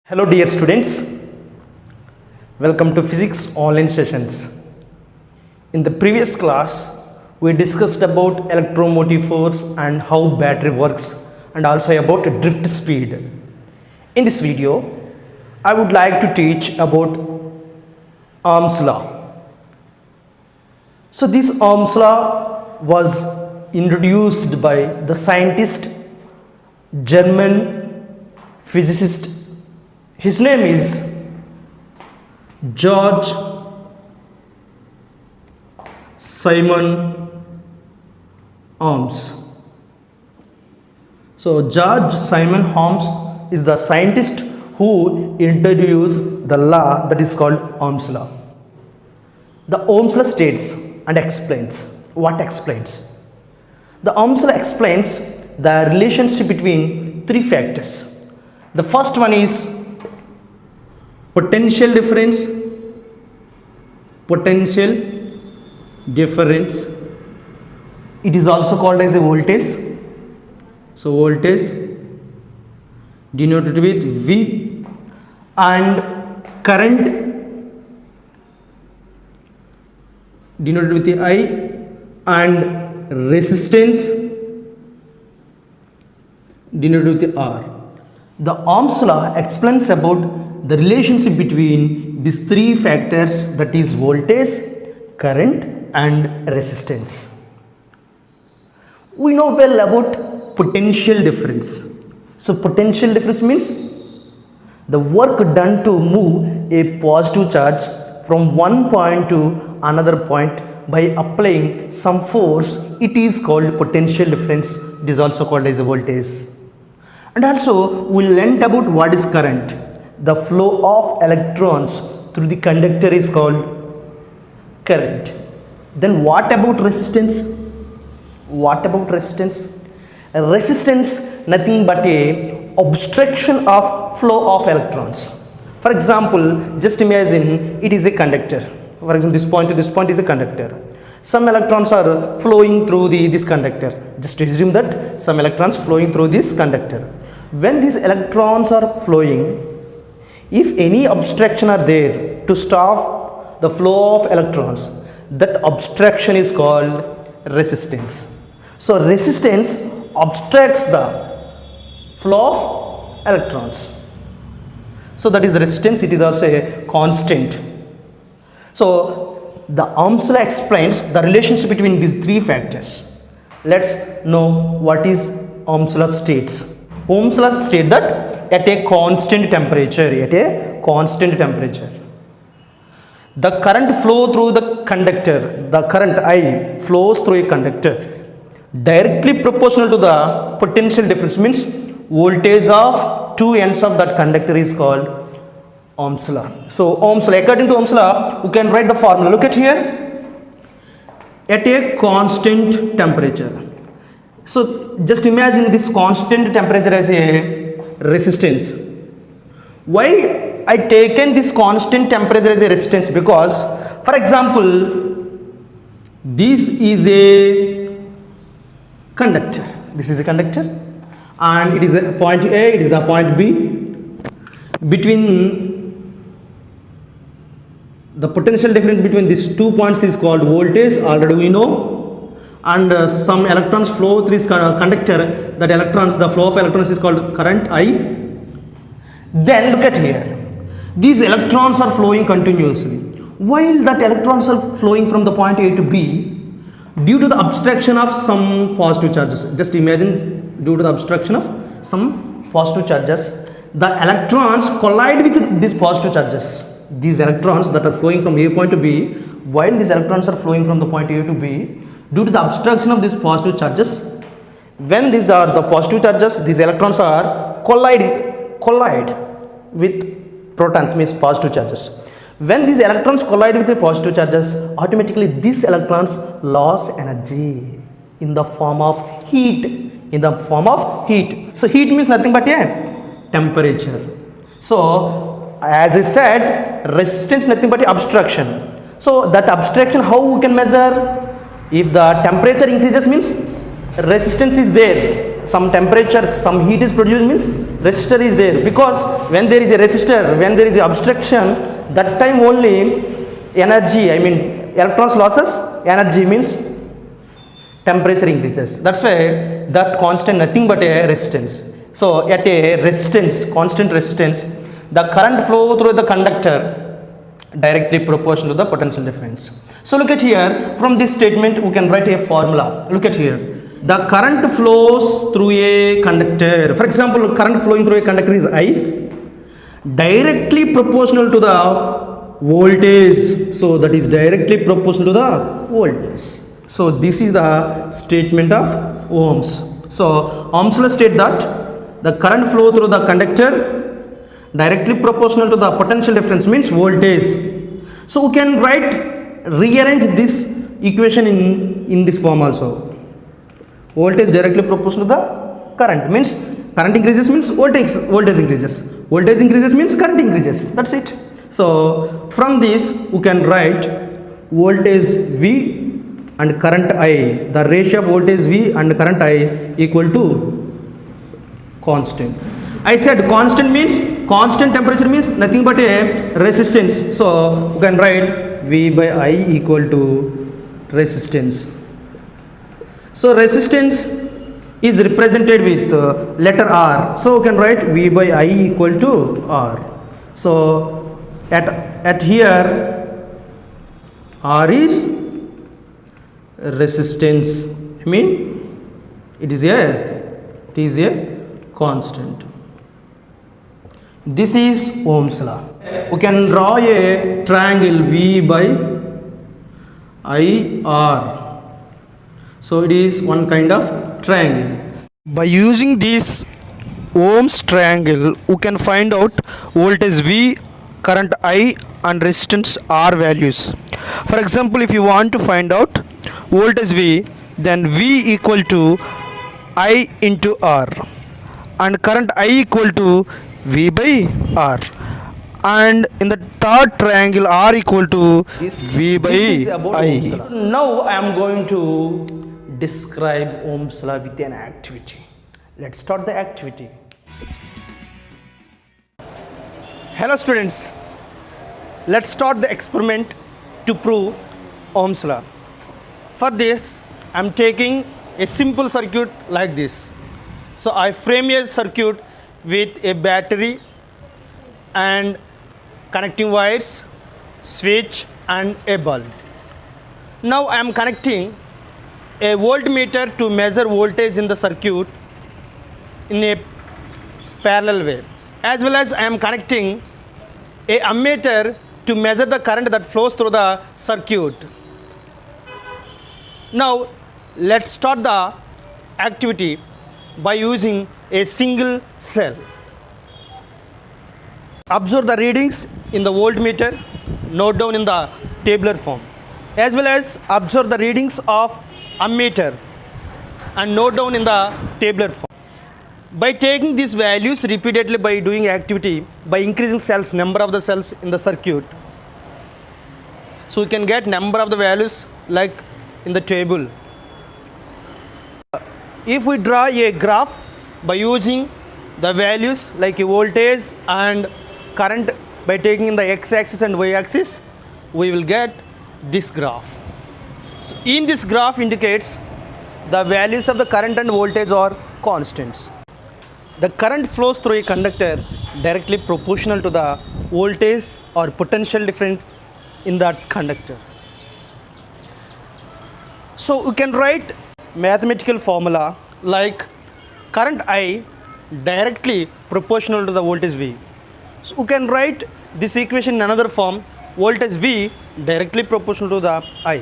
Hello dear students, welcome to physics online sessions. In the previous class, we discussed about electromotive force and how battery works and also about drift speed. In this video, I would like to teach about Ohm's law. So this Ohm's law was introduced by the scientist, German physicist. His name is George Simon Ohms. So George Simon Ohms is the scientist who introduced the law that is called Ohm's law. The Ohm's law states and explains. What explains? The Ohm's law explains the relationship between three factors. The first one is potential difference. It is also called as a voltage. So voltage denoted with V, and current denoted with the I, and resistance denoted with the R. The Ohm's law explains about the relationship between these three factors, that is voltage, current and resistance. We know well about potential difference. So potential difference means the work done to move a positive charge from one point to another point by applying some force. It is called potential difference. It is also called as a voltage. And also we learnt about what is current. The flow of electrons through the conductor is called current. Then what about resistance? Resistance nothing but a obstruction of flow of electrons. For example, just imagine it is a conductor. For example, this point to this point is a conductor. Some electrons are flowing through this conductor. Just assume that some electrons flowing through this conductor. When these electrons are flowing, if any obstruction are there to stop the flow of electrons, that obstruction is called resistance. So resistance obstructs the flow of electrons. So that is resistance. It is also a constant. So the Ohm's law explains the relationship between these three factors. Let's know what is Ohm's law states. Ohm's law states that at a constant temperature, the current flow through the conductor, the current I flows through a conductor directly proportional to the potential difference, means voltage of two ends of that conductor is called Ohm's law. So Ohm's law, according to Ohm's law, you can write the formula. Look at here. At a constant temperature. So just imagine this constant temperature as a resistance. Why I taken this constant temperature as a resistance? Because, for example, this is a conductor. This is a conductor, and it is a point A. It is the point B. Between the potential difference between these 2 points is called voltage. Already we know. And some electrons flow through this conductor. That electrons, the flow of electrons is called current I. Then look at here. These electrons are flowing continuously. While that electrons are flowing from the point A to B, due to the obstruction of some positive charges. Just imagine, due to the obstruction of some positive charges, the electrons collide with these positive charges. These electrons that are flowing from A point to B, while these electrons are flowing from the point A to B, due to the obstruction of these positive charges, when these are the positive charges, these electrons are collide with protons, means positive charges. When these electrons collide with the positive charges, automatically these electrons lose energy in the form of heat. So heat means nothing but a temperature. So as I said, resistance nothing but obstruction. So that obstruction, how we can measure? If the temperature increases, means resistance is there. some temperature, some heat is produced means resistor is there, because when there is a resistor, when there is a obstruction, that time only energy, I mean electrons losses energy means temperature increases. That's why that constant nothing but a resistance. So at a resistance, constant resistance, the current flow through the conductor directly proportional to the potential difference. So look at here, from this statement we can write a formula. Look at here, the current flows through a conductor. For example, current flowing through a conductor is I, directly proportional to the voltage. So that is directly proportional to the voltage. So this is the statement of Ohms. So Ohm's law state that the current flow through the conductor directly proportional to the potential difference means voltage. So we can rearrange this equation in this form also. Voltage directly proportional to the current means current increases means voltage increases. Voltage increases means current increases. That's it. So from this we can write voltage V and current I. The ratio of voltage V and current I equal to constant. I said constant means constant temperature means nothing but a resistance. So we can write V by I equal to resistance. So resistance is represented with letter R. So we can write V by I equal to R. So at here R is resistance. I mean it is a constant. This is Ohm's law. We can draw a triangle V by IR. So it is one kind of triangle. By using this Ohm's triangle, we can find out voltage V, current I and resistance R values. For example, if you want to find out voltage V, then V equal to I into R and current I equal to V by R, and in the third triangle R equal to V by I. Now I am going to describe Ohm's law with an activity. Let's start the activity. Hello students, let's start the experiment to prove Ohm's law. For this I am taking a simple circuit like this. So I frame a circuit with a battery and connecting wires, switch and a bulb. Now I am connecting a voltmeter to measure voltage in the circuit in a parallel way, as well as I am connecting a ammeter to measure the current that flows through the circuit. Now let's start the activity by using a single cell. Observe the readings in the voltmeter, note down in the tabular form, as well as observe the readings of ammeter and note down in the tabular form. By taking these values repeatedly by doing activity, by increasing cells, number of the cells in the circuit, so we can get number of the values like in the table. If we draw a graph by using the values like a voltage and current by taking in the x-axis and y-axis, we will get this graph. So in this graph indicates the values of the current and voltage are constants. The current flows through a conductor directly proportional to the voltage or potential difference in that conductor. So we can write mathematical formula like current I directly proportional to the voltage V. So we can write this equation in another form, voltage V directly proportional to the I.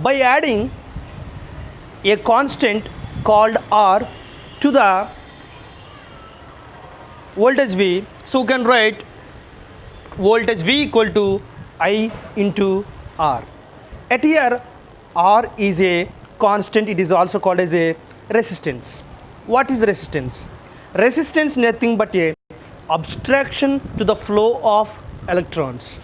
By adding a constant called R to the voltage V, so we can write voltage V equal to I into R. At here R is a constant, it is also called as a resistance. What is resistance? Resistance nothing but a obstruction to the flow of electrons.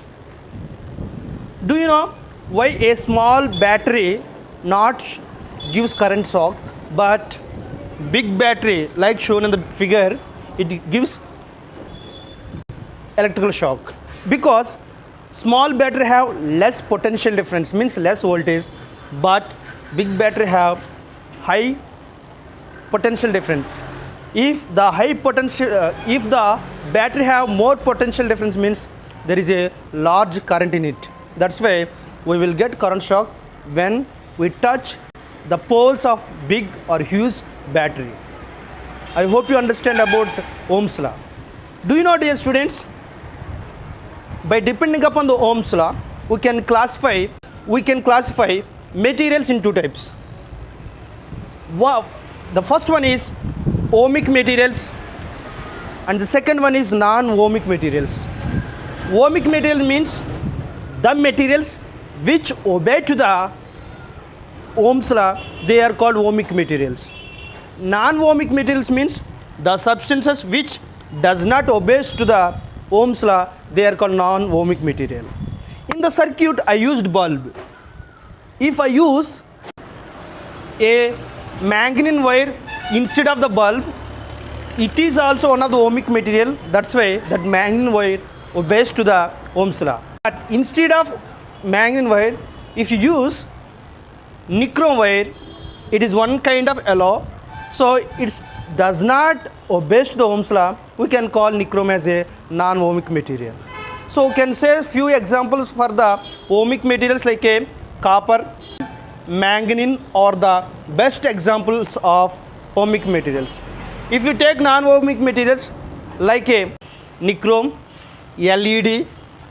Do you know why a small battery not gives current shock, but big battery like shown in the figure, it gives electrical shock, because small battery have less potential difference, means less voltage, but big battery have high potential difference. If the high potential if the battery have more potential difference, means there is a large current in it. That's why we will get current shock when we touch the poles of big or huge battery. I hope you understand about Ohm's law. Do you know, dear students, by depending upon the Ohm's law, we can classify materials in two types. Wow. The first one is ohmic materials and the second one is non-ohmic materials. Ohmic material means the materials which obey to the Ohm's law, they are called ohmic materials. Non-ohmic materials means the substances which does not obey to the Ohm's law, they are called non-ohmic material. In the circuit I used bulb. If I use a manganese wire instead of the bulb, it is also one of the ohmic material. That's why that manganese wire obeys to the Ohm's law. But instead of manganese wire, if you use nichrome wire, it is one kind of alloy, so it does not obey to the Ohm's law. We can call nichrome as a non-ohmic material. So we can say few examples for the ohmic materials like a copper, manganese are the best examples of ohmic materials. If you take non-ohmic materials like a nichrome, LED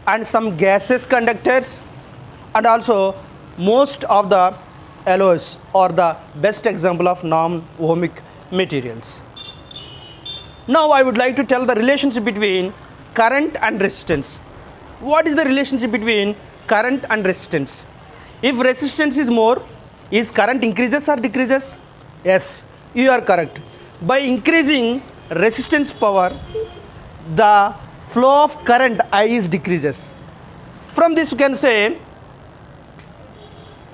and some gaseous conductors, and also most of the alloys are the best example of non-ohmic materials. Now I would like to tell the relationship between current and resistance. What is the relationship between current and resistance? If resistance is more, is current increases or decreases? Yes, you are correct. By increasing resistance power, the flow of current I is decreases. From this you can say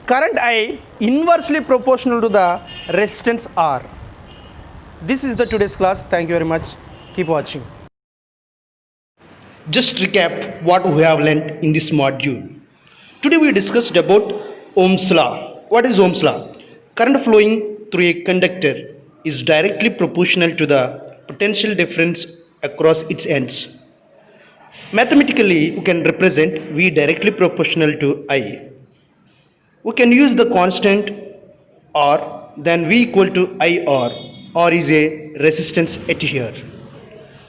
current I inversely proportional to the resistance R. This is the today's class. Thank you very much. Keep watching. Just recap what we have learnt in this module. Today we discussed about Ohm's law. What is Ohm's law? Current flowing through a conductor is directly proportional to the potential difference across its ends. Mathematically, we can represent V directly proportional to I. We can use the constant R, then V equal to IR. R is a resistance at here.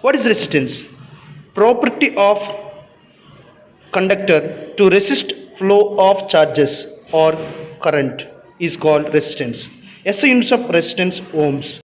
What is resistance? Property of conductor to resist flow of charges or current is called resistance. SI units of resistance ohms.